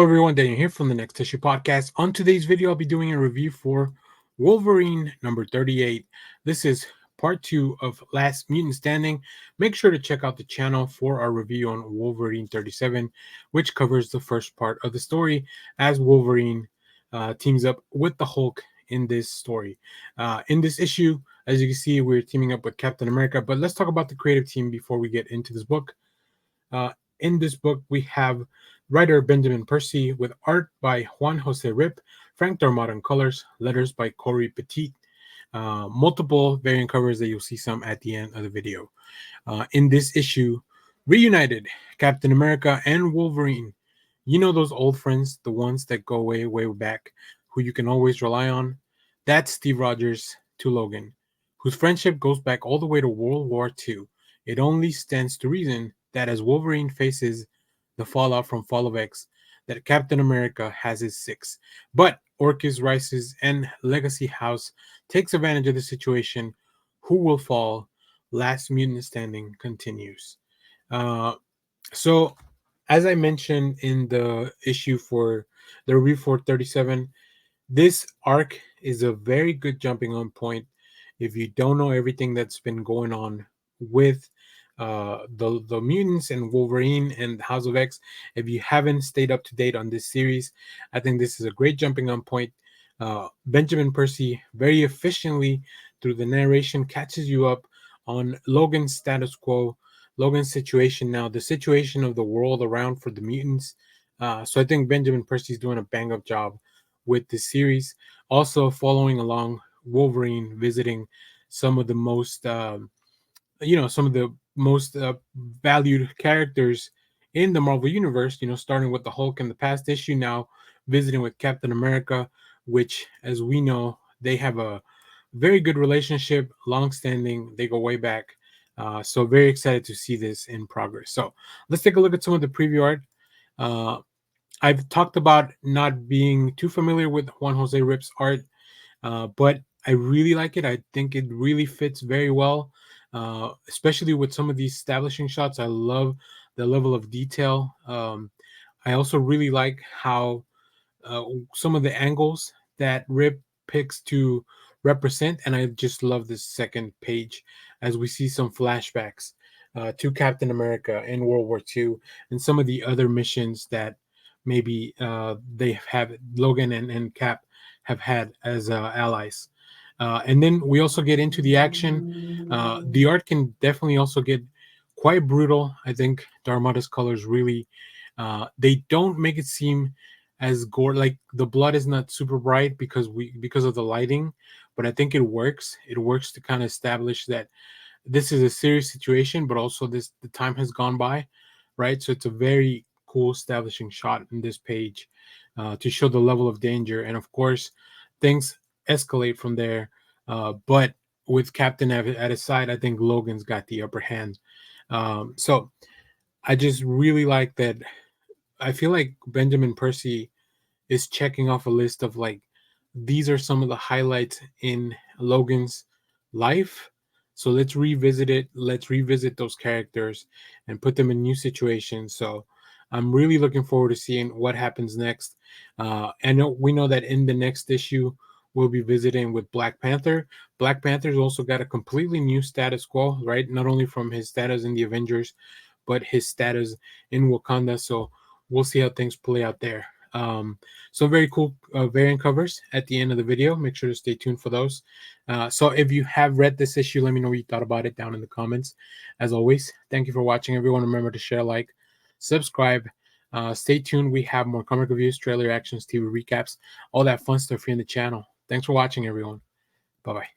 Hello everyone, Daniel here from the Next Issue Podcast. On today's video, I'll be doing a review for Wolverine number 38. This is part 2 of Last Mutant Standing. Make sure to check out the channel for our review on Wolverine 37, which covers the first part of the story as Wolverine teams up with the Hulk in this story. In this issue, as you can see, we're teaming up with Captain America, but let's talk about the creative team before we get into this book. In this book, we have writer Benjamin Percy with art by Juan Jose Rip, Frank Darmot on colors, letters by Cory Petit, multiple variant covers that you'll see some at the end of the video. In this issue, reunited Captain America and Wolverine. You know those old friends, the ones that go way, way back, who you can always rely on? That's Steve Rogers to Logan, whose friendship goes back all the way to World War II. It only stands to reason that as Wolverine faces the fallout from Fall of X, that Captain America has his six. But Orchis rises and Legacy House takes advantage of the situation. Who will fall? Last Mutant Standing continues. So, as I mentioned in the issue for the review for 37, this arc is a very good jumping on point if you don't know everything that's been going on with the mutants and Wolverine and House of X. If you haven't stayed up to date on this series, I think this is a great jumping on point. Benjamin Percy very efficiently through the narration catches you up on Logan's status quo, Logan's situation now, the situation of the world around for the mutants. So I think Benjamin Percy is doing a bang up job with this series. Also following along Wolverine visiting some of the most some of the most valued characters in the Marvel Universe, starting with the Hulk in the past issue, now visiting with Captain America, which, as we know, they have a very good relationship, long-standing, they go way back. So very excited to see this in progress. So let's take a look at some of the preview art. I've talked about not being too familiar with Juan Jose Rip's art, but I really like it. I think it really fits very well. Especially with some of these establishing shots. I love the level of detail. I also really like how some of the angles that Rip picks to represent, and I just love this second page as we see some flashbacks to Captain America in World War II and some of the other missions that maybe they have Logan and Cap have had as allies. And then we also get into the action. The art can definitely also get quite brutal. I think Darmada's colors really, they don't make it seem as gore. Like the blood is not super bright because of the lighting, but I think it works. It works to kind of establish that this is a serious situation, but also the time has gone by, right? So it's a very cool establishing shot in this page to show the level of danger, and of course, things escalate from there. But with Captain at his side, I think Logan's got the upper hand. So I just really like that. I feel like Benjamin Percy is checking off a list of like, these are some of the highlights in Logan's life. So let's revisit it. Let's revisit those characters and put them in new situations. So I'm really looking forward to seeing what happens next. And we know that in the next issue, we'll be visiting with Black Panther. Black Panther's also got a completely new status quo, right? Not only from his status in the Avengers, but his status in Wakanda. So we'll see how things play out there. So very cool variant covers at the end of the video. Make sure to stay tuned for those. So if you have read this issue, let me know what you thought about it down in the comments. As always, thank you for watching, everyone. Remember to share, like, subscribe. Stay tuned. We have more comic reviews, trailer actions, TV recaps, all that fun stuff here in the channel. Thanks for watching, everyone. Bye-bye.